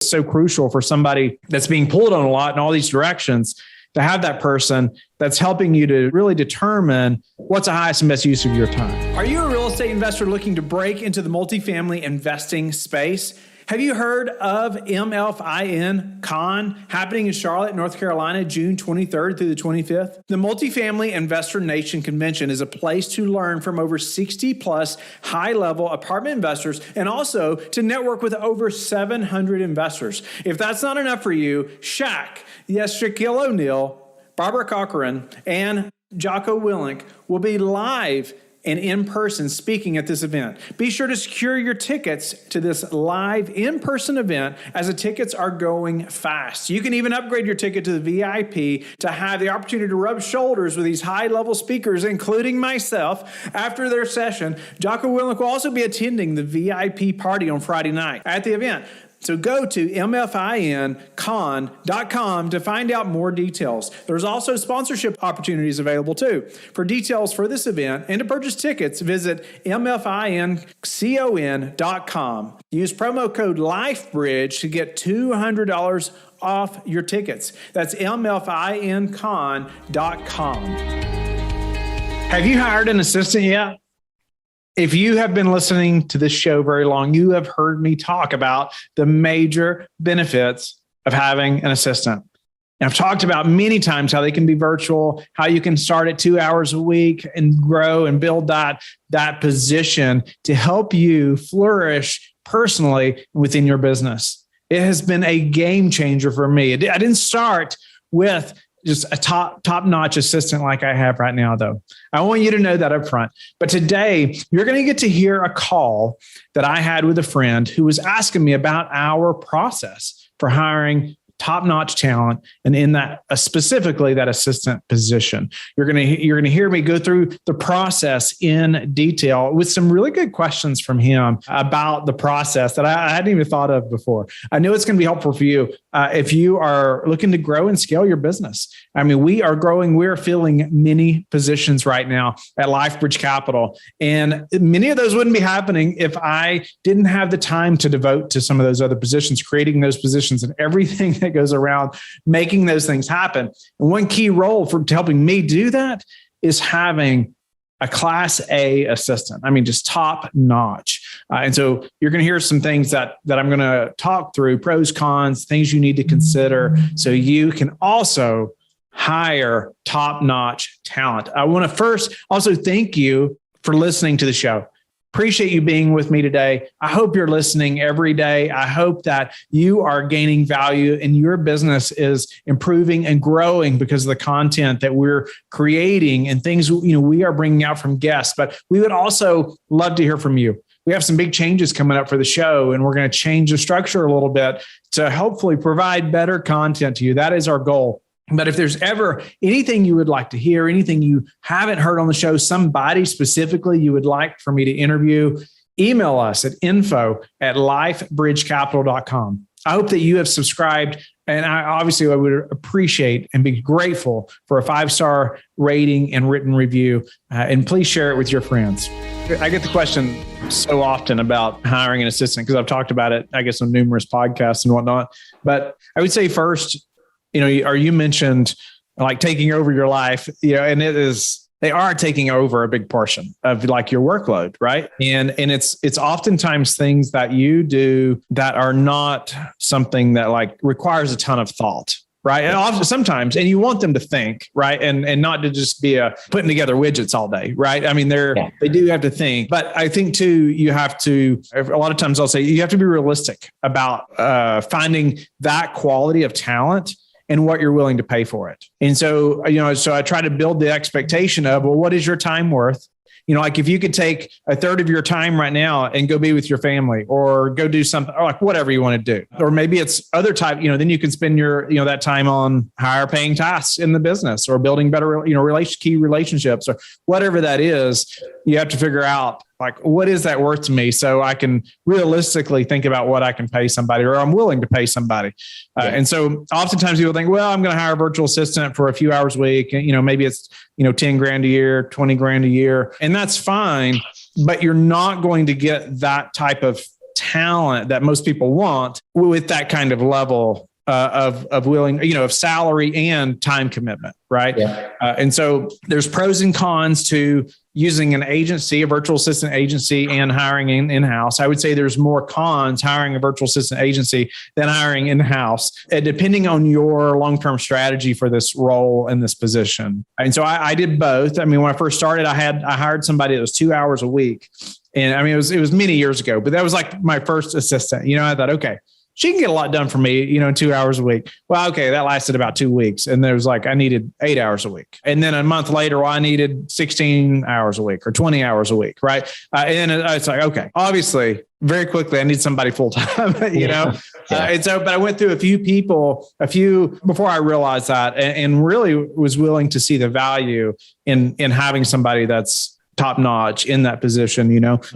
It's so crucial for somebody that's being pulled on a lot in all these directions to have that person that's helping you to really determine what's the highest and best use of your time. Are you a real estate investor looking to break into the multifamily investing space? Have you heard of MFIN Con happening in Charlotte, North Carolina, June 23rd through the 25th? The Multifamily Investor Nation Convention is a place to learn from over 60 plus high-level apartment investors and also to network with over 700 investors. If that's not enough for you, Shaquille O'Neal, Barbara Cochran, and Jocko Willink will be live and in person speaking at this event. Be sure to secure your tickets to this live in-person event as the tickets are going fast. You can even upgrade your ticket to the VIP to have the opportunity to rub shoulders with these high-level speakers, including myself. After their session, Jocko Willink will also be attending the VIP party on Friday night at the event. So go to mfincon.com to find out more details. There's also sponsorship opportunities available too. For details for this event and to purchase tickets, visit mfincon.com. Use promo code LifeBridge to get $200 off your tickets. That's mfincon.com. Have you hired an assistant yet? If you have been listening to this show very long, you have heard me talk about the major benefits of having an assistant. And I've talked about many times how they can be virtual, how you can start at 2 hours a week and grow and build that position to help you flourish personally within your business. It has been a game changer for me. I didn't start with just a top-notch assistant like I have right now, though. I want you to know that up front. But today, you're going to get to hear a call that I had with a friend who was asking me about our process for hiring top-notch talent, and in that specifically that assistant position. You're going to hear me go through the process in detail with some really good questions from him about the process that I hadn't even thought of before. I know it's going to be helpful for you if you are looking to grow and scale your business. I mean, we are growing. We're filling many positions right now at LifeBridge Capital, and many of those wouldn't be happening if I didn't have the time to devote to some of those other positions, creating those positions and everything that goes around making those things happen. And one key role to helping me do that is having a Class A assistant. I mean, just top notch. And so you're going to hear some things that I'm going to talk through, pros, cons, things you need to consider so you can also hire top notch talent. I want to first also thank you for listening to the show. Appreciate you being with me today. I hope you're listening every day. I hope that you are gaining value and your business is improving and growing because of the content that we're creating and things we are bringing out from guests. But we would also love to hear from you. We have some big changes coming up for the show, and we're going to change the structure a little bit to hopefully provide better content to you. That is our goal. But if there's ever anything you would like to hear, anything you haven't heard on the show, somebody specifically you would like for me to interview, email us at info@lifebridgecapital.com. I hope that you have subscribed, and I would appreciate and be grateful for a 5-star rating and written review. And please share it with your friends. I get the question so often about hiring an assistant because I've talked about it, I guess, on numerous podcasts and whatnot. But I would say first, you mentioned like taking over your life, and they are taking over a big portion of like your workload, right? And it's oftentimes things that you do that are not something that like requires a ton of thought, right? And often sometimes, and you want them to think, right? And not to just be putting together widgets all day, right? I mean, they do have to think, but I think too, you have to, a lot of times I'll say you have to be realistic about finding that quality of talent and what you're willing to pay for it. And so, so I try to build the expectation of, well, what is your time worth? Like if you could take a third of your time right now and go be with your family or go do something or like whatever you want to do, or maybe it's other type, then you can spend your, that time on higher paying tasks in the business or building better, key relationships or whatever that is. You have to figure out like, what is that worth to me? So I can realistically think about what I can pay somebody or I'm willing to pay somebody. And so oftentimes people think, well, I'm going to hire a virtual assistant for a few hours a week. Maybe it's, 10 grand a year, 20 grand a year. And that's fine, but you're not going to get that type of talent that most people want with that kind of level of willing, of salary and time commitment, right? Yeah. And so there's pros and cons to using an agency, a virtual assistant agency, and hiring in-house. I would say there's more cons hiring a virtual assistant agency than hiring in-house, depending on your long-term strategy for this role and this position. And so I did both. I mean, when I first started, I hired somebody that was 2 hours a week. And I mean, it was many years ago, but that was like my first assistant. I thought, okay, she can get a lot done for me, in 2 hours a week. Well, okay, that lasted about 2 weeks. And there was I needed 8 hours a week. And then a month later, I needed 16 hours a week or 20 hours a week, right? And then it's like, okay, obviously, very quickly, I need somebody full time, Yeah. And so, but I went through a few people, before I realized that, and really was willing to see the value in having somebody that's top notch in that position,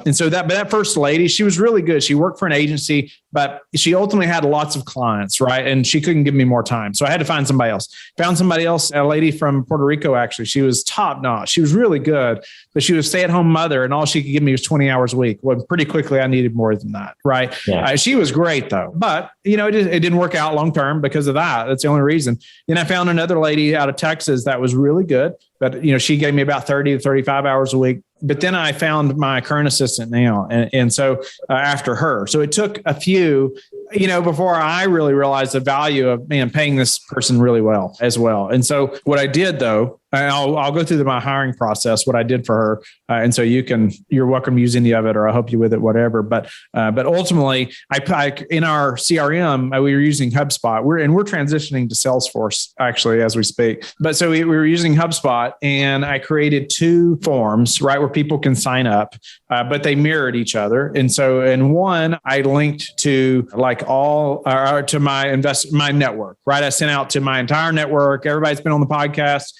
And so that first lady, she was really good. She worked for an agency, but she ultimately had lots of clients, right? And she couldn't give me more time. So I had to find somebody else. Found somebody else, a lady from Puerto Rico, actually. She was top notch. She was really good, but she was a stay-at-home mother, and all she could give me was 20 hours a week. Well, pretty quickly, I needed more than that, right? Yeah. She was great, though. But, it didn't work out long-term because of that. That's the only reason. Then I found another lady out of Texas that was really good, but, she gave me about 30 to 35 hours a week. But then I found my current assistant now. And so after her, so it took a few, before I really realized the value of, paying this person really well as well. And so what I did though, I'll go through my hiring process, what I did for her. And so you're welcome to use any of it, or I'll help you with it, whatever. But ultimately I in our CRM, we were using HubSpot. We're transitioning to Salesforce actually as we speak. But so we were using HubSpot, and I created 2 forms, right, where people can sign up, but they mirrored each other. And so in one, I linked to to my network, right? I sent out to my entire network. Everybody's been on the podcast,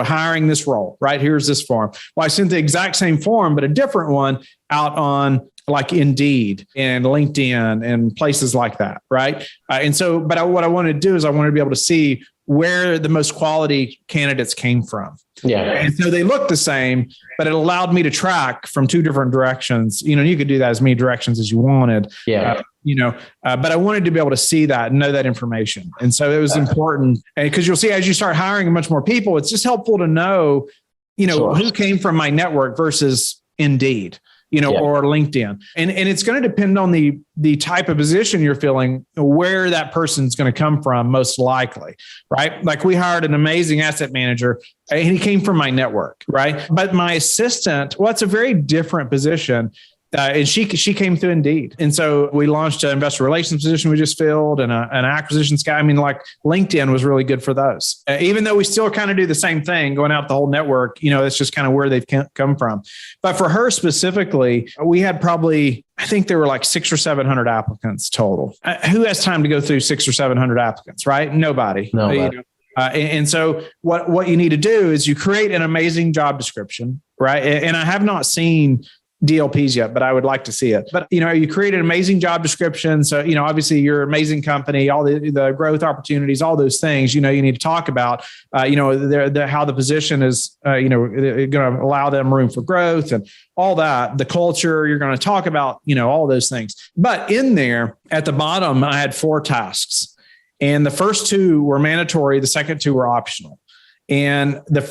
hiring this role, right? Here's this form. Well, I sent the exact same form, but a different one out on Indeed and LinkedIn and places like that, right? But what I wanted to do is I wanted to be able to see where the most quality candidates came from. Yeah. And so they looked the same, but it allowed me to track from 2 different directions. You could do that as many directions as you wanted. Yeah. But I wanted to be able to see that and know that information. And so it was important, because you'll see as you start hiring much more people, it's just helpful to know, Sure. who came from my network versus Indeed, or LinkedIn. And it's going to depend on the type of position you're filling, where that person's going to come from, most likely, right? Like we hired an amazing asset manager, and he came from my network, right? But my assistant, well, it's a very different position. And she came through Indeed. And so we launched an investor relations position we just filled, and an acquisitions guy. I mean, LinkedIn was really good for those. Even though we still kind of do the same thing, going out the whole network, that's just kind of where they've come from. But for her specifically, we had probably, I think there were 600 or 700 applicants total. Who has time to go through 600 or 700 applicants, right? Nobody. And so what you need to do is you create an amazing job description, right? And I have not seen DLPs yet, but I would like to see it. But, you create an amazing job description. So, obviously you're an amazing company, all the growth opportunities, all those things, you need to talk about, how the position is, going to allow them room for growth and all that, the culture, you're going to talk about, all those things. But in there at the bottom, I had 4 tasks, and the first 2 were mandatory. The second 2 were optional. And the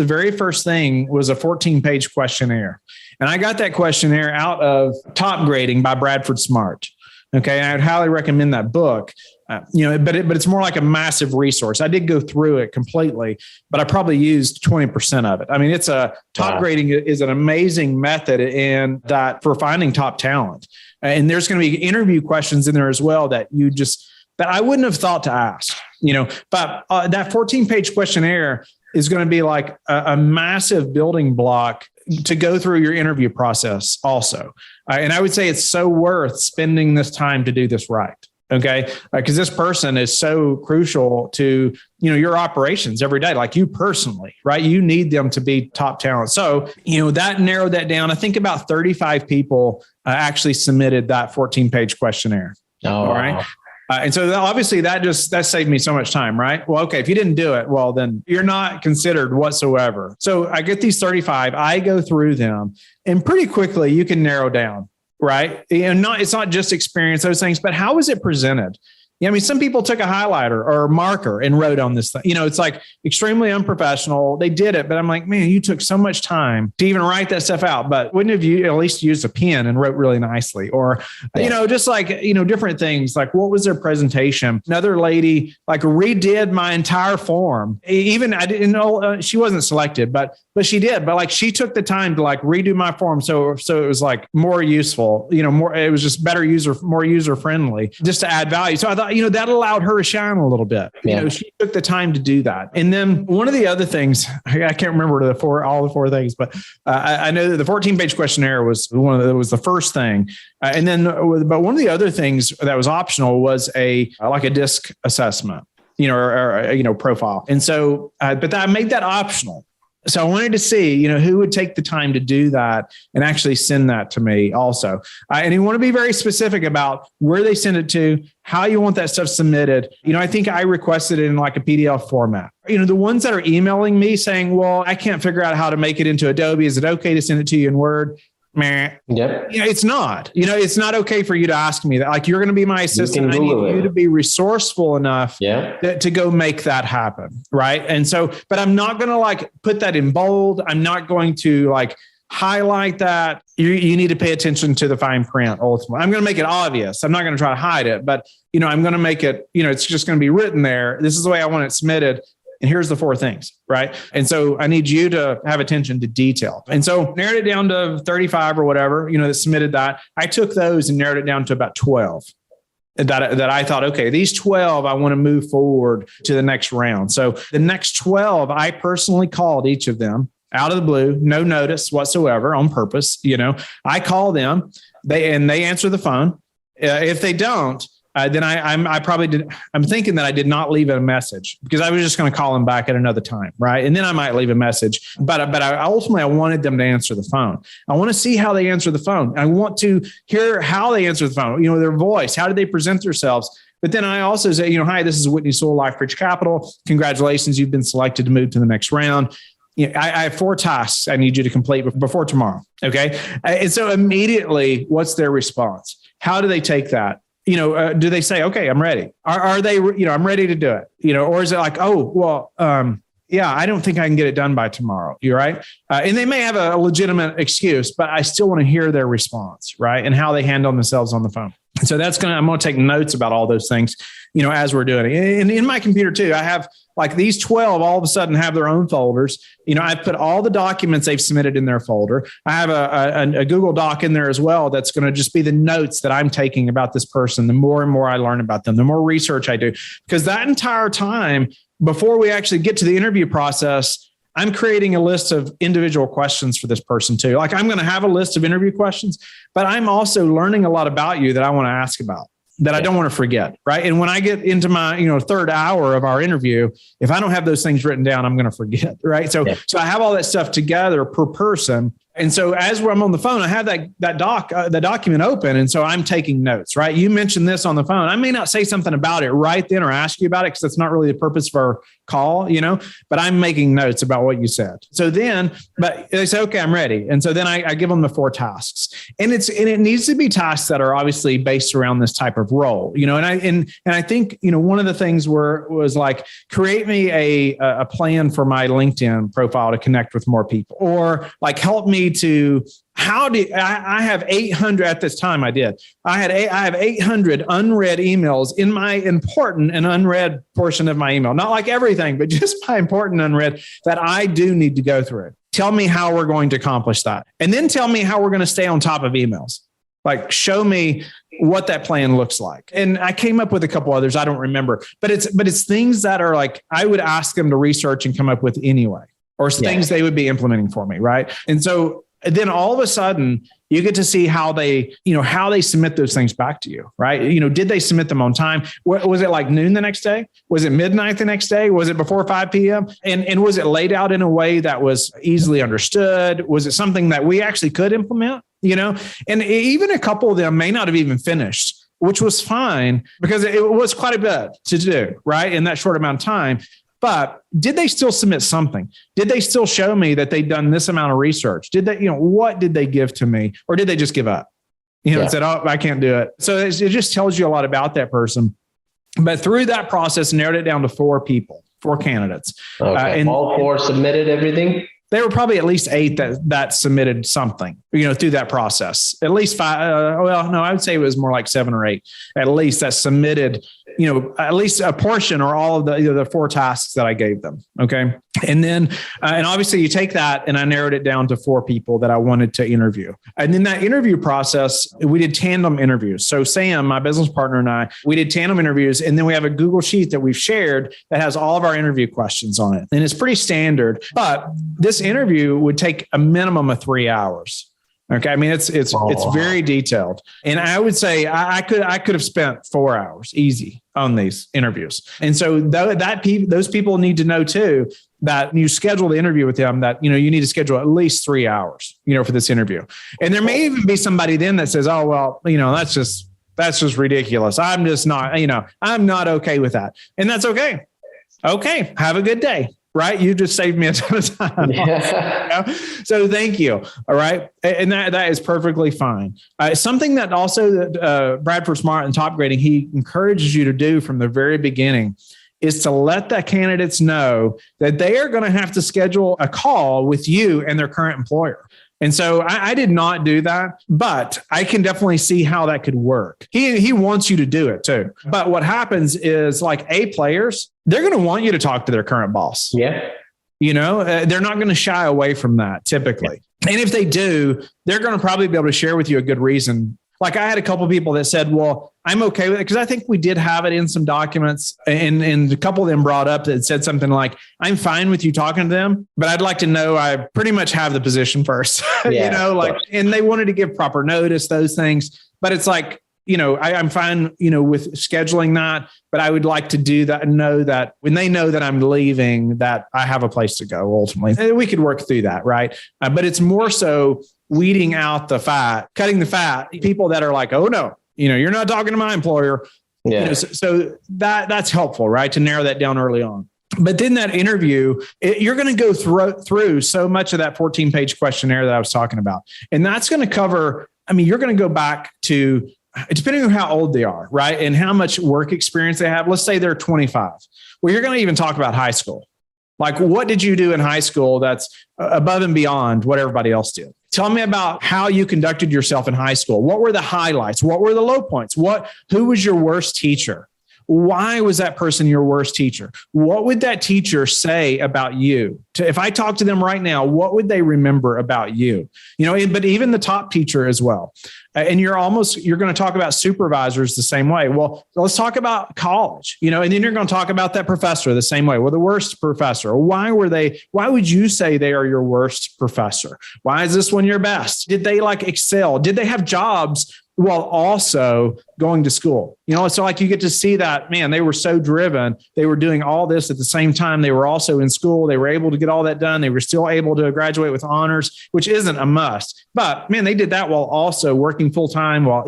very first thing was a 14-page questionnaire. And I got that questionnaire out of Top Grading by Bradford Smart. Okay. And I would highly recommend that book, but it's more like a massive resource. I did go through it completely, but I probably used 20% of it. I mean, Top Grading is an amazing method and that for finding top talent. And there's going to be interview questions in there as well that I wouldn't have thought to ask, but that 14-page questionnaire is going to be like a massive building block to go through your interview process also. And I would say it's so worth spending this time to do this right. Okay. Because this person is so crucial to, your operations every day, like you personally, right? You need them to be top talent. So, that narrowed that down. I think about 35 people actually submitted that 14-page questionnaire. Oh, all right. And so obviously that saved me so much time, right? Well, okay, if you didn't do it, well, then you're not considered whatsoever. So I get these 35, I go through them, and pretty quickly you can narrow down right? It's not just experience those things, but how is it presented? Yeah, I mean, some people took a highlighter or a marker and wrote on this thing. It's like extremely unprofessional. They did it, but I'm like, man, you took so much time to even write that stuff out. But wouldn't have you at least used a pen and wrote really nicely? Or, just like, different things. Like, what was their presentation? Another lady like redid my entire form. Even I didn't know she wasn't selected, but she did. But like, she took the time to like redo my form, so it was like more useful. More. It was just more user friendly, just to add value. So I thought, that allowed her to shine a little bit. Yeah. She took the time to do that. And then one of the other things, I can't remember all the four things, but I know that the 14-page questionnaire was the first thing. But one of the other things that was optional was a DISC assessment, or profile. And so, but I made that optional. So I wanted to see, who would take the time to do that and actually send that to me also. And you want to be very specific about where they send it to, how you want that stuff submitted. I think I requested it in like a PDF format. The ones that are emailing me saying, well, I can't figure out how to make it into Adobe. Is it okay to send it to you in Word? Meh. Yep. It's not. It's not okay for you to ask me that. Like, you're going to be my assistant. I need you to be resourceful enough to go make that happen. Right. And so, but I'm not going to like put that in bold. I'm not going to like highlight that. You need to pay attention to the fine print. Ultimately, I'm going to make it obvious. I'm not going to try to hide it, but I'm going to make it, it's just going to be written there. This is the way I want it submitted. And here's the four things, right? And so I need you to have attention to detail. And so narrowed it down to 35 or whatever, that submitted that. I took those and narrowed it down to about 12 that I thought, okay, these 12, I want to move forward to the next round. So the next 12, I personally called each of them out of the blue, no notice whatsoever, on purpose. I call them, they answer the phone. If they don't, then I probably did. I'm thinking that I did not leave a message, because I was just going to call them back at another time. Right. And then I might leave a message, but I ultimately, I wanted them to answer the phone. I want to see how they answer the phone. I want to hear how they answer the phone, their voice, how do they present themselves? But then I also say, hi, this is Whitney Sewell, LifeBridge Capital. Congratulations. You've been selected to move to the next round. I have 4 tasks I need you to complete before tomorrow. Okay. And so immediately, what's their response? How do they take that? Do they say, okay, I'm ready? Are they, I'm ready to do it, or is it like, oh, well, I don't think I can get it done by tomorrow. You're right. And they may have a legitimate excuse, but I still want to hear their response, right? And how they handle themselves on the phone. So I'm going to take notes about all those things, as we're doing it. And in my computer too, I have like these 12 all of a sudden have their own folders. I've put all the documents they've submitted in their folder. I have a Google Doc in there as well. That's going to just be the notes that I'm taking about this person. The more and more I learn about them, the more research I do, because that entire time before we actually get to the interview process, I'm creating a list of individual questions for this person too. Like, I'm going to have a list of interview questions, but I'm also learning a lot about you that I want to ask about, that I don't want to forget. Right. And when I get into my, third hour of our interview, if I don't have those things written down, I'm going to forget. Right. So I have all that stuff together per person. And so as I'm on the phone, I have that document open. And so I'm taking notes, right? You mentioned this on the phone. I may not say something about it right then or ask you about it, because that's not really the purpose of our call, but I'm making notes about what you said. So then, but they say, okay, I'm ready. And so then I give them the 4 tasks, and it needs to be tasks that are obviously based around this type of role, and I think, one of the things was like, create me a plan for my LinkedIn profile to connect with more people, or like help me to, I have 800 at this time. I have 800 unread emails in my important and unread portion of my email. Not like everything, but just my important unread that I do need to go through. Tell me how we're going to accomplish that. And then tell me how we're going to stay on top of emails. Like, show me what that plan looks like. And I came up with a couple others. I don't remember, but it's things that are like, I would ask them to research and come up with anyway, or things they would be implementing for me. Right. And so then all of a sudden you get to see how they submit those things back to you. Right. Did they submit them on time? Was it like noon the next day? Was it midnight the next day? Was it before 5 p.m.? And was it laid out in a way that was easily understood? Was it something that we actually could implement? And even a couple of them may not have even finished, which was fine, because it was quite a bit to do, right, in that short amount of time. But did they still submit something? Did they still show me that they'd done this amount of research? Did they, what did they give to me? Or did they just give up? and said, oh, I can't do it. So it just tells you a lot about that person. But through that process, narrowed it down to 4 candidates. Okay. And all 4 submitted everything? There were probably at least 8 that submitted something, through that process. At least 5. I would say it was more like 7 or 8, at least, that submitted, at least a portion or all of the 4 tasks that I gave them. Okay. And then, and obviously you take that, and I narrowed it down to 4 people that I wanted to interview. And then that interview process, we did tandem interviews. So Sam, my business partner, and I, we did tandem interviews. And then we have a Google Sheet that we've shared that has all of our interview questions on it. And it's pretty standard, but this interview would take a minimum of 3 hours. Okay. I mean, it's very detailed. And I would say I could have spent 4 hours easy on these interviews. And so those people need to know too, that you schedule the interview with them, that, you need to schedule at least 3 hours, for this interview. And there may even be somebody then that says, oh, well, that's just ridiculous. I'm just not, I'm not okay with that. And that's okay. Okay. Have a good day. Right. You just saved me a ton of time. Yeah. So thank you. All right. And that is perfectly fine. Something that also Bradford Smart and Top Grading, he encourages you to do from the very beginning is to let the candidates know that they are going to have to schedule a call with you and their current employer. And so I did not do that, but I can definitely see how that could work. He wants you to do it too. But what happens is, like, A players, they're going to want you to talk to their current boss. Yeah. They're not going to shy away from that typically. And if they do, they're going to probably be able to share with you a good reason. Like, I had a couple of people that said, well, I'm okay with it, because I think we did have it in some documents, and a couple of them brought up that said something like, I'm fine with you talking to them, but I'd like to know I pretty much have the position first, Yeah, and they wanted to give proper notice, those things. But it's like, I'm fine, with scheduling that, but I would like to do that and know that when they know that I'm leaving, that I have a place to go ultimately. And we could work through that. Right. But it's more so weeding out the fat, cutting the fat, people that are like, oh no, you're not talking to my employer. Yeah. So that's helpful, right? To narrow that down early on. But then that interview, you're going to go through so much of that 14-page questionnaire that I was talking about. And that's going to cover, you're going to go back to, depending on how old they are, right? And how much work experience they have. Let's say they're 25. Well, you're going to even talk about high school. Like, what did you do in high school that's above and beyond what everybody else did? Tell me about how you conducted yourself in high school. What were the highlights? What were the low points? Who was your worst teacher? Why was that person your worst teacher? What would that teacher say about you? If I talk to them right now, what would they remember about you? But even the top teacher as well. And you're going to talk about supervisors the same way. Well, let's talk about college, and then you're going to talk about that professor the same way. Well, the worst professor. Why would you say they are your worst professor? Why is this one your best? Did they excel? Did they have jobs while also going to school? So like, you get to see that, man, they were so driven. They were doing all this at the same time. They were also in school. They were able to get all that done. They were still able to graduate with honors, which isn't a must, but man, they did that while also working full time, while,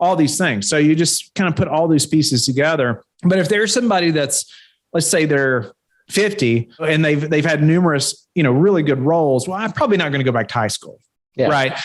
all these things. So you just kind of put all these pieces together. But if there's somebody that's, let's say they're 50 and they've had numerous, really good roles, well, I'm probably not going to go back to high school. Yeah. Right.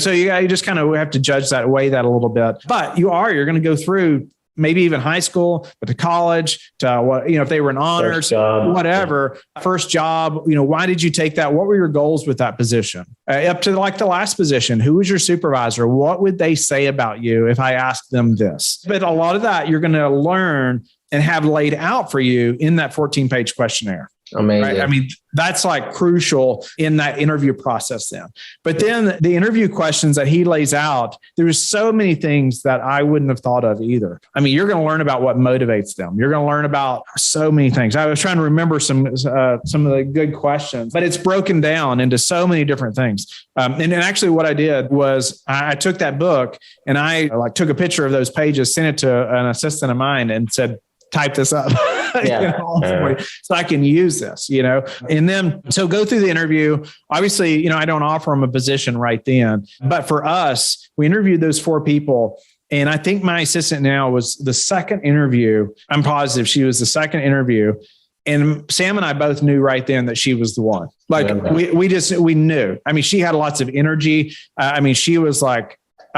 So you just kind of have to judge that, weigh that a little bit, but you're going to go through maybe even high school, but to college, to what, if they were in honors, whatever, first job, why did you take that? What were your goals with that position? Up to the last position, who was your supervisor? What would they say about you if I asked them this? But a lot of that you're going to learn and have laid out for you in that 14-page questionnaire. Amazing. Right? That's crucial in that interview process then. But then the interview questions that he lays out, there's so many things that I wouldn't have thought of either. You're going to learn about what motivates them. You're going to learn about so many things. I was trying to remember some of the good questions, but it's broken down into so many different things. And actually what I did was I took that book and I took a picture of those pages, sent it to an assistant of mine and said, type this up. So I can use this, and then, so go through the interview. Obviously, I don't offer them a position right then, but for us, we interviewed those 4 people. And I think my assistant now was the second interview. I'm positive she was the second interview. And Sam and I both knew right then that she was the one. We knew. She had lots of energy. She was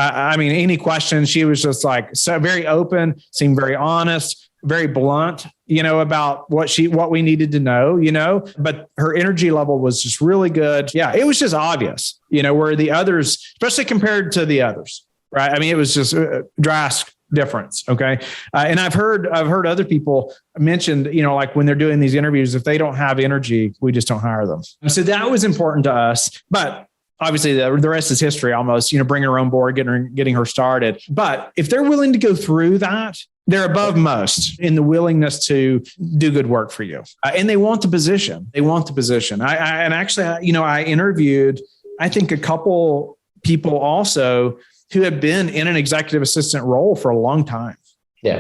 I mean, any questions, she was just like, so very open, seemed very honest, very blunt, about what we needed to know, but her energy level was just really good. Yeah. It was just obvious, where the others, especially compared to the others, right? I mean, it was just a drastic difference. Okay. And I've heard other people mentioned, like when they're doing these interviews, if they don't have energy, we just don't hire them. So that was important to us, but obviously the rest is history almost, bringing her on board, getting her started. But if they're willing to go through that, they're above most in the willingness to do good work for you. And they want the position. I interviewed, I think, a couple people also who have been in an executive assistant role for a long time. Yeah.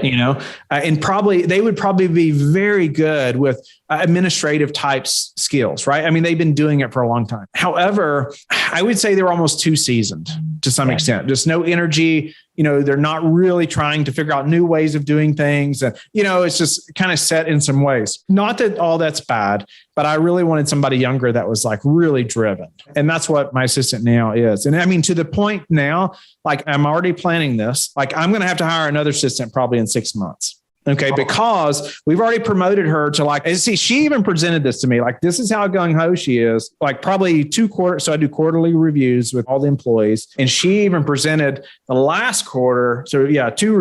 And they would probably be very good with administrative types skills, right? I mean, they've been doing it for a long time. However, I would say they're almost too seasoned to some extent, just no energy. They're not really trying to figure out new ways of doing things. And, it's just kind of set in some ways. Not that all that's bad, but I really wanted somebody younger that was like really driven. And that's what my assistant now is. And I mean, to the point now, like I'm already planning this, like I'm going to have to hire another assistant probably in 6 months. Okay. Because we've already promoted her to she even presented this to me. Like, this is how gung ho she is, like probably 2 quarters. So I do quarterly reviews with all the employees. And she even presented the last quarter. So yeah, 2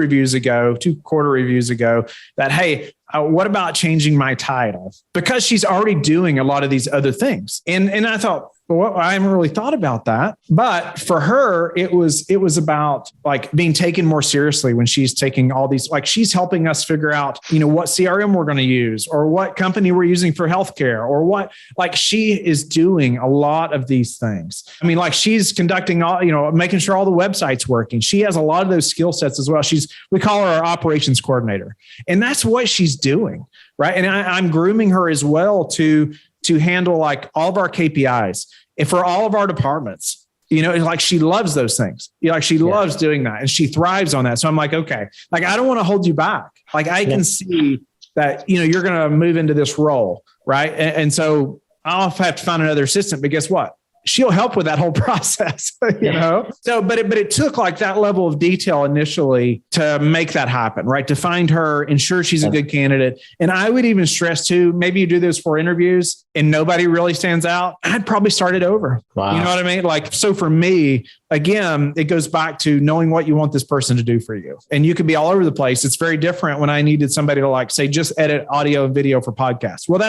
quarter reviews ago that, hey, what about changing my title? Because she's already doing a lot of these other things. And I thought, well, I haven't really thought about that. But for her, it was about like being taken more seriously when she's taking all these, like she's helping us figure out, what CRM we're going to use or what company we're using for healthcare or what, like she is doing a lot of these things. I mean, like she's conducting all, making sure all the websites working. She has a lot of those skill sets as well. We call her our operations coordinator, and that's what she's doing. Right. And I'm grooming her as well to handle like all of our KPIs and for all of our departments, like she loves those things. She loves doing that and she thrives on that. So I'm like, okay, like, I don't want to hold you back. Like I can see that, you're going to move into this role. Right. And so I'll have to find another assistant, but guess what? She'll help with that whole process, So, but it took like that level of detail initially to make that happen, right? To find her, ensure she's a good candidate. And I would even stress too, maybe you do those 4 interviews and nobody really stands out. I'd probably start it over. Wow. You know what I mean? Like, so for me, again, it goes back to knowing what you want this person to do for you. And you could be all over the place. It's very different when I needed somebody to like, say, just edit audio and video for podcasts. Well,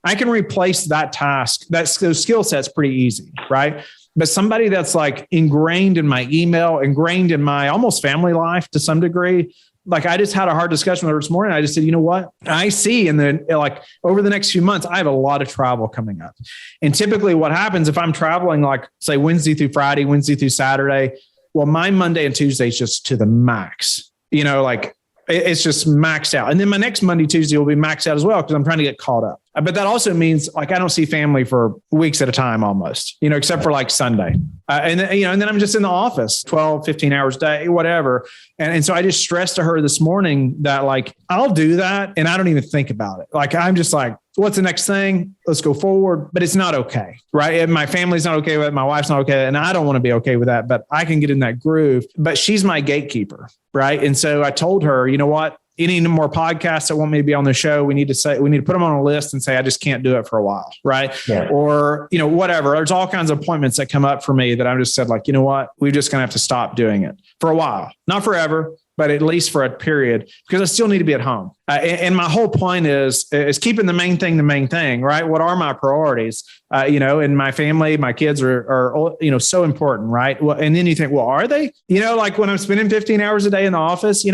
I can replace that task. Those skill sets pretty easy, right? But somebody that's like ingrained in my email, ingrained in my almost family life to some degree. Like I just had a hard discussion with her this morning. I just said, you know what? I see over the next few months, I have a lot of travel coming up. And typically what happens if I'm traveling, like say Wednesday through Friday, Wednesday through Saturday, well, my Monday and Tuesday is just to the max, like it's just maxed out. And then my next Monday, Tuesday will be maxed out as well because I'm trying to get caught up. But that also means like I don't see family for weeks at a time almost, except for like Sunday. And then I'm just in the office 12, 15 hours a day, whatever. And so I just stressed to her this morning that like, I'll do that. And I don't even think about it. Like, I'm just like, what's the next thing? Let's go forward. But it's not okay. Right. And my family's not okay with it. My wife's not okay. And I don't want to be okay with that, but I can get in that groove, but she's my gatekeeper. Right. And so I told her, you know what? Any more podcasts that want me to be on the show, we need to put them on a list and say, I just can't do it for a while. Right. Yeah. Or, whatever. There's all kinds of appointments that come up for me that I'm just said like, you know what, we're just going to have to stop doing it for a while, not forever, but at least for a period, because I still need to be at home. And my whole point is keeping the main thing, right? What are my priorities? And my family, my kids are so important, right? Well, and then you think, well, are they? Like when I'm spending 15 hours a day in the office,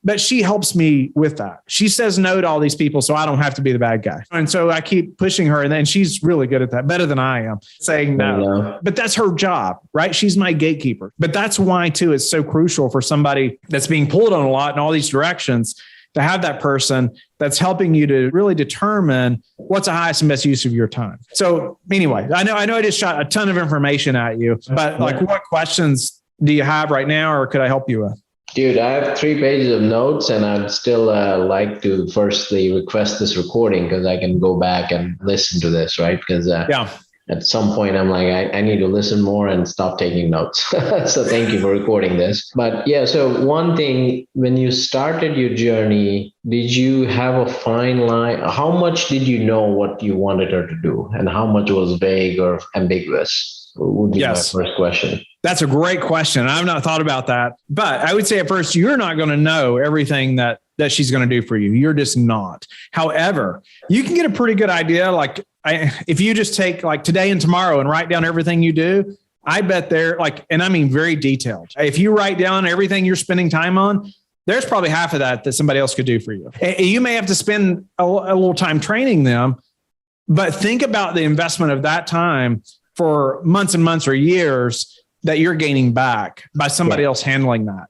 but she helps me with that. She says no to all these people, so I don't have to be the bad guy. And so I keep pushing her, and then she's really good at that, better than I am, saying no. But that's her job, right? She's my gatekeeper. But that's why too, it's so crucial for somebody that's being pulled on a lot in all these directions to have that person that's helping you to really determine what's the highest and best use of your time. So anyway, I know I just shot a ton of information at you, but like what questions do you have right now, or could I help you with? Dude, I have 3 pages of notes, and I'd still like to firstly request this recording because I can go back and listen to this, right? Because at some point I'm like, I need to listen more and stop taking notes. So thank you for recording this. But yeah, so one thing, when you started your journey, did you have a fine line? How much did you know what you wanted her to do, and how much was vague or ambiguous? Would be my first question. That's a great question. I've not thought about that, but I would say at first, you're not going to know everything that she's going to do for you. You're just not. However, you can get a pretty good idea. Like if you just take like today and tomorrow and write down everything you do, I bet they're like, and I mean, very detailed. If you write down everything you're spending time on, there's probably half of that somebody else could do for you. You may have to spend a little time training them, but think about the investment of that time for months and months or years that you're gaining back by somebody else handling that,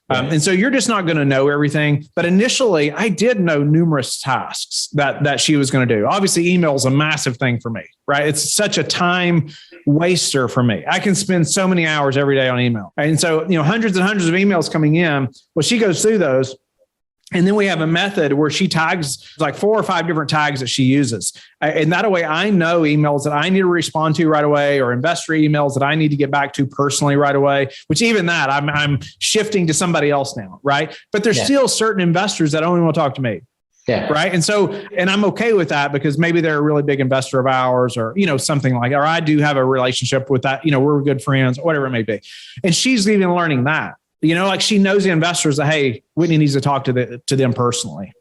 and so you're just not going to know everything. But initially I did know numerous tasks that she was going to do. Obviously email is a massive thing for me, right? It's such a time waster for me. I can spend so many hours every day on email. And so, hundreds and hundreds of emails coming in. Well, she goes through those. And then we have a method where she tags like 4 or 5 different tags that she uses. And that way I know emails that I need to respond to right away, or investor emails that I need to get back to personally right away, which even that I'm shifting to somebody else now. Right. But there's still certain investors that only want to talk to me. Yeah. Right. And so, and I'm okay with that because maybe they're a really big investor of ours, or, something like, or I do have a relationship with that, we're good friends, whatever it may be. And she's even learning that. Like she knows the investors that, hey, Whitney needs to talk to them personally.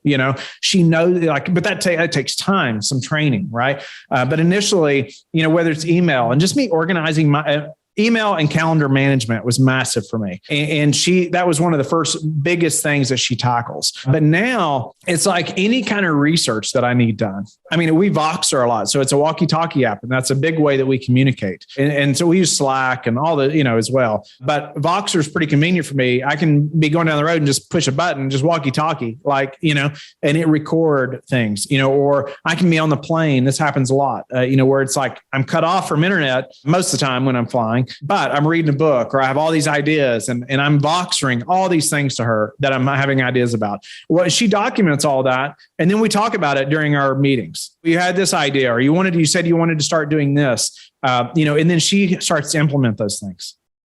She knows but that takes time, some training, right? But initially, whether it's email and just me organizing my email and calendar management was massive for me. And that was one of the first biggest things that she tackles. But now it's like any kind of research that I need done. I mean, we Voxer a lot. So it's a walkie-talkie app, and that's a big way that we communicate. And so we use Slack and all the, as well. But Voxer is pretty convenient for me. I can be going down the road and just push a button, just walkie-talkie, and it record things, or I can be on the plane. This happens a lot, where it's like I'm cut off from internet most of the time when I'm flying, but I'm reading a book or I have all these ideas and I'm Voxering all these things to her that I'm having ideas about. Well, she documents all that. And then we talk about it during our meetings. You had this idea, or you said you wanted to start doing this, and then she starts to implement those things.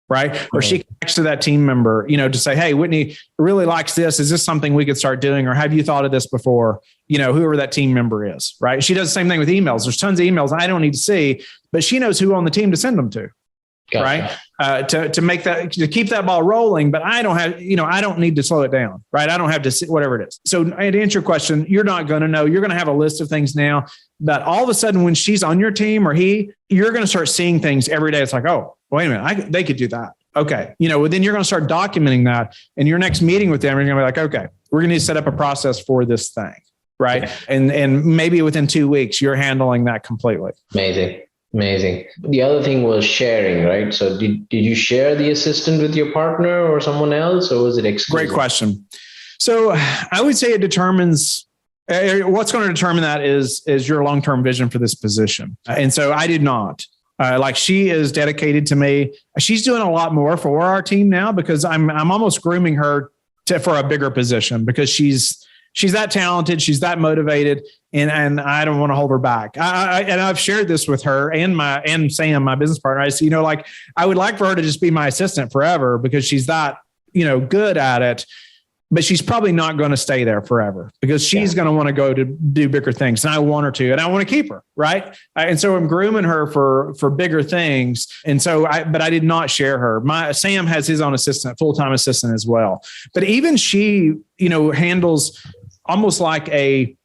Right. Or she connects to that team member, to say, hey, Whitney really likes this. Is this something we could start doing? Or have you thought of this before? Whoever that team member is. Right. She does the same thing with emails. There's tons of emails I don't need to see, but she knows who on the team to send them to. Gotcha. Right. To make that, to keep that ball rolling, but I don't have, I don't need to slow it down. Right. I don't have to see whatever it is. So to answer your question, you're not going to know. You're going to have a list of things now, but all of a sudden when she's on your team or you're going to start seeing things every day. It's like, oh, wait a minute, they could do that. Okay. Then you're going to start documenting that in your next meeting with them. You're going to be like, okay, we're going to set up a process for this thing. Right. Yeah. And maybe within 2 weeks, you're handling that completely. Amazing. The other thing was sharing, right? So did you share the assistant with your partner or someone else, or was it exclusive? Great question. So I would say it determines what's going to determine that is your long-term vision for this position. And so I did not. She is dedicated to me. She's doing a lot more for our team now because I'm almost grooming her for a bigger position because she's that talented. She's that motivated. And I don't want to hold her back. I've shared this with her and Sam, my business partner. I say, I would like for her to just be my assistant forever because she's that, good at it, but she's probably not going to stay there forever because she's going to want to go to do bigger things. And I want her to, and I want to keep her. Right. And so I'm grooming her for bigger things. And so but I did not share her. Sam has his own assistant, full-time assistant as well. But even she, handles almost like a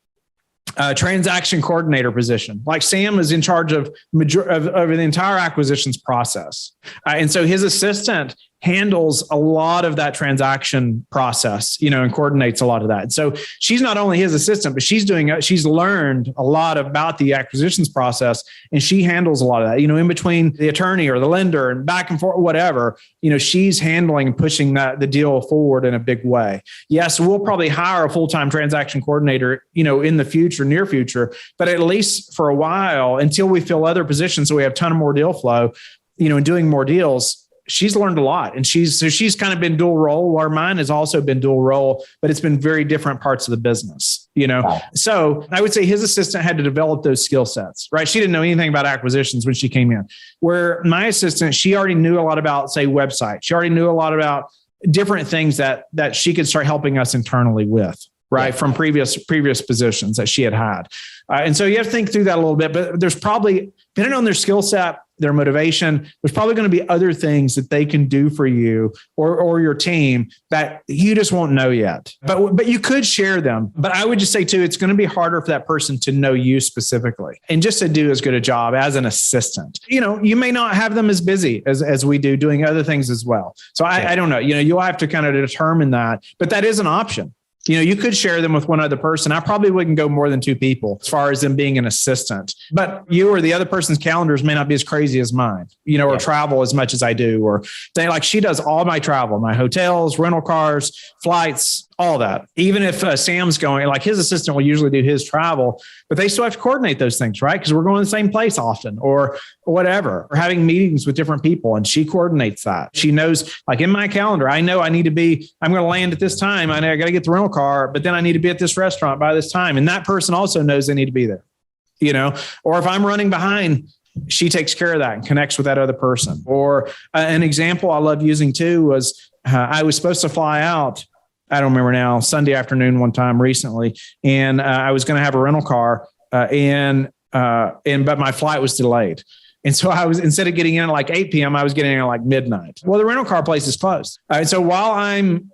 transaction coordinator position. Like Sam is in charge of the entire acquisitions process. And so his assistant handles a lot of that transaction process, and coordinates a lot of that. And so she's not only his assistant, but she's learned a lot about the acquisitions process, and she handles a lot of that, in between the attorney or the lender and back and forth, whatever, she's handling and pushing the deal forward in a big way. Yes, we'll probably hire a full-time transaction coordinator, in the near future, but at least for a while until we fill other positions. So we have a ton of more deal flow, and doing more deals. she's learned a lot, and she's kind of been dual role, where mine has also been dual role, but it's been very different parts of the business, Wow. So I would say his assistant had to develop those skill sets, right? She didn't know anything about acquisitions when she came in, where my assistant, she already knew a lot about, say, website. She already knew a lot about different things that she could start helping us internally with, right? From previous positions that she had. And so you have to think through that a little bit, but there's probably, depending on their skill set, their motivation, there's probably going to be other things that they can do for you or your team that you just won't know yet. But you could share them. But I would just say too, it's going to be harder for that person to know you specifically and just to do as good a job as an assistant. You may not have them as busy as we do doing other things as well. So I don't know, you'll have to kind of determine that, but that is an option. You could share them with one other person. I probably wouldn't go more than 2 people as far as them being an assistant, but you or the other person's calendars may not be as crazy as mine, or travel as much as I do, or she does all my travel, my hotels, rental cars, flights, all that. Even if Sam's going, his assistant will usually do his travel, but they still have to coordinate those things, right? Because we're going to the same place often or whatever, or having meetings with different people. And she coordinates that. She knows, in my calendar, I know I'm going to land at this time. I know I got to get the rental car, but then I need to be at this restaurant by this time. And that person also knows they need to be there, or if I'm running behind, she takes care of that and connects with that other person. Or an example I love using too was I was supposed to fly out, I don't remember now, Sunday afternoon one time recently. And I was going to have a rental car but my flight was delayed. And so I was, instead of getting in at 8 p.m., I was getting in at midnight. Well, the rental car place is closed. So while I'm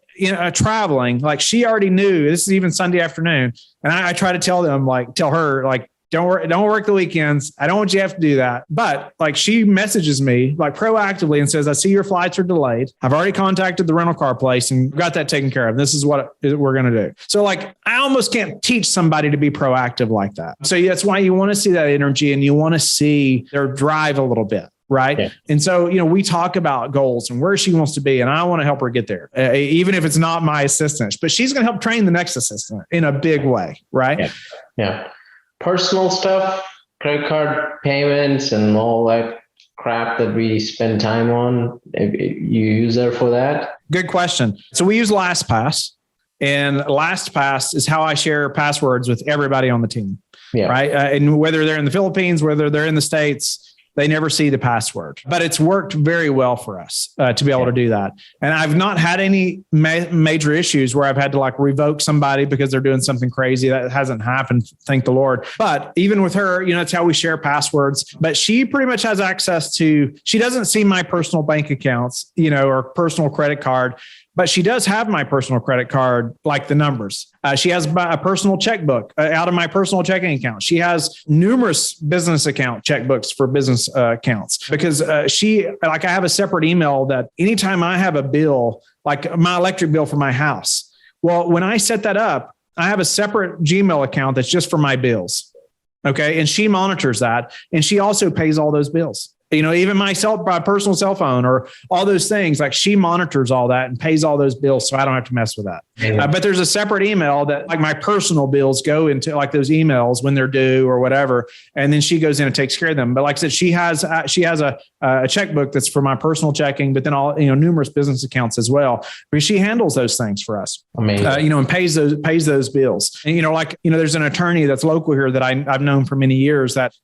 traveling, she already knew, this is even Sunday afternoon. And I try to tell her, don't work the weekends. I don't want you to have to do that. But she messages me proactively and says, I see your flights are delayed. I've already contacted the rental car place and got that taken care of. This is what we're going to do. So I almost can't teach somebody to be proactive like that. So that's why you want to see that energy and you want to see their drive a little bit. Right. Yeah. And so, we talk about goals and where she wants to be, and I want to help her get there, even if it's not my assistant, but she's going to help train the next assistant in a big way. Right. Yeah. Personal stuff, credit card payments and all that crap that we spend time on. You use her for that? Good question. So we use LastPass, and LastPass is how I share passwords with everybody on the team. Yeah. Right. And whether they're in the Philippines, whether they're in the States, they never see the password, but it's worked very well for us to be able to do that. And I've not had any major issues where I've had to revoke somebody because they're doing something crazy. That hasn't happened, thank the Lord. But even with her, it's how we share passwords, but she pretty much has access to, she doesn't see my personal bank accounts, or personal credit card, but she does have my personal credit card, the numbers. She has a personal checkbook out of my personal checking account. She has numerous business account checkbooks for business accounts because I have a separate email that anytime I have a bill, my electric bill for my house. Well, when I set that up, I have a separate Gmail account that's just for my bills. Okay. And she monitors that. And she also pays all those bills. Even my personal cell phone or all those things, she monitors all that and pays all those bills. So I don't have to mess with that. But there's a separate email that my personal bills go into those emails when they're due or whatever. And then she goes in and takes care of them. But like I said, she has a checkbook that's for my personal checking, but then all, numerous business accounts as well, because she handles those things for us. Amazing. And pays those bills. And, there's an attorney that's local here that I've known for many years that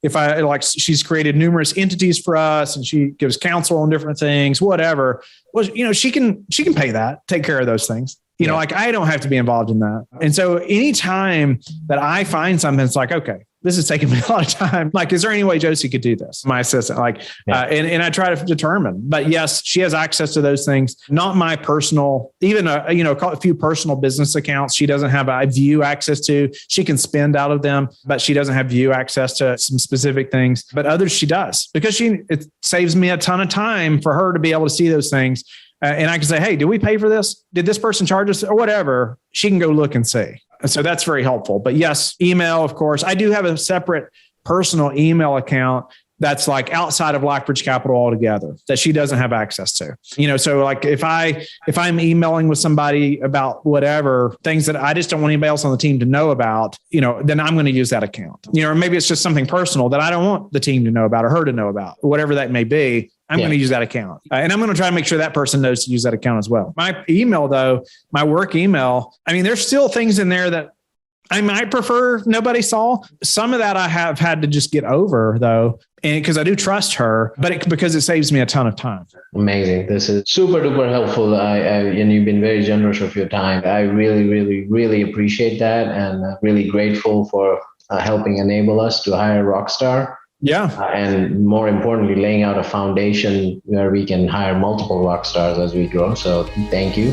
she's created numerous entities for us and she gives counsel on different things, whatever. Well, she can pay that, take care of those things. I don't have to be involved in that. And so anytime that I find something, it's okay, this is taking me a lot of time. Is there any way Josie could do this? My assistant, and I try to determine, but yes, she has access to those things. Not my personal, even a few personal business accounts. She doesn't have view access to. She can spend out of them, but she doesn't have view access to some specific things. But others she does because it saves me a ton of time for her to be able to see those things. And I can say, hey, did we pay for this? Did this person charge us or whatever? She can go look and see. So that's very helpful. But yes, email, of course. I do have a separate personal email account that's outside of Lockbridge Capital altogether that she doesn't have access to. So if I'm emailing with somebody about whatever things that I just don't want anybody else on the team to know about, then I'm going to use that account. Or maybe it's just something personal that I don't want the team to know about or her to know about, whatever that may be. I'm going to use that account. And I'm going to try to make sure that person knows to use that account as well. My email though, my work email, I mean, there's still things in there that I might prefer nobody saw. Some of that I have had to just get over though. And because I do trust her, but because it saves me a ton of time. Amazing. This is super duper helpful. And you've been very generous of your time. I really, really, really appreciate that. And really grateful for helping enable us to hire a rock star. Yeah. And more importantly, laying out a foundation where we can hire multiple rock stars as we grow. So thank you.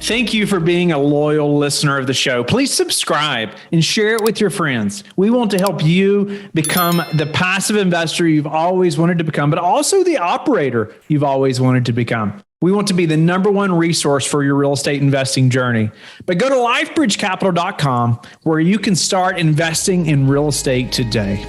Thank you for being a loyal listener of the show. Please subscribe and share it with your friends. We want to help you become the passive investor you've always wanted to become, but also the operator you've always wanted to become. We want to be the number one resource for your real estate investing journey. But go to lifebridgecapital.com where you can start investing in real estate today.